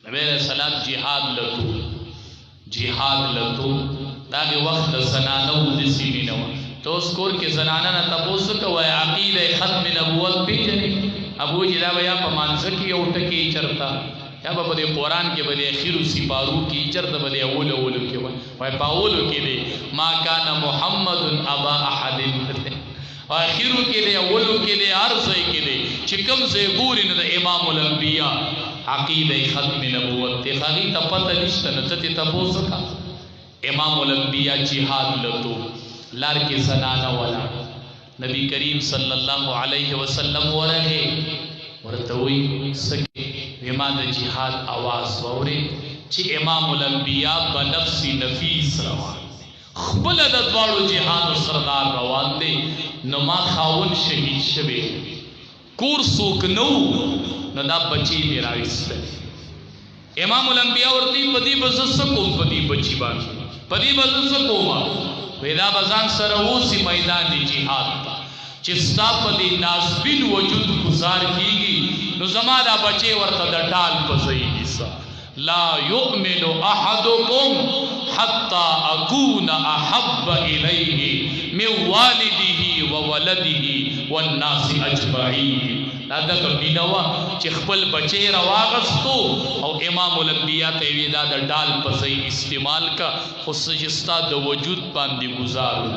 نبی علیہ السلام جہاد لتو داغی وقت زنانو دسی مینو تو اس کور کے زنانا نا تپوسو کہ وہ عقید ختم نبوت پی جنے ابو جدا بیا پا منزکی اوٹکی چرتا یا با بدے قرآن کے بدے خیرو سپارو کی چرتا بدے اولو کے وی پا اولو کے لئے ما کانا محمد ابا احد خیرو کے لئے اولو کے لئے عرضے کے لئے چکم سے گورن دا امام الانبیاء عقید ختم نبوت تے خاگی تا پتہ نشتا نتتی تپوسو کا امام الانبیاء جہاد لتو لار کے زنانا والا نبی کریم صلی اللہ علیہ وسلم ورہے ورطوئی سکے ویمان جہاد آواز وورے چی امام الانبیاء بنفسی نفیس روان خبل ددوارو جہاد و سردار روان دے نما خاون شہید شبے کور سوک نو ندا بچی میرا استے امام الانبیاء ورطی پدی بزد سکوم پدی بچی باقی پدی بزد سکوما ویدہ بزان سرہوسی میدان جہاد تا چستا پدی نازبین وجود گزار کی گی نو زمانہ بچے ورطا دا ڈال پزئی سا لا یؤمن احدکم حتی اکون احب الیہ من والدہ وولدہ والناس اجمعین دادا کبینوا چی خپل بچے رواغستو او امام الانبیاء تیویدہ دا ڈال پزئی استعمال کا خصجستا دا وجود باندی گزارو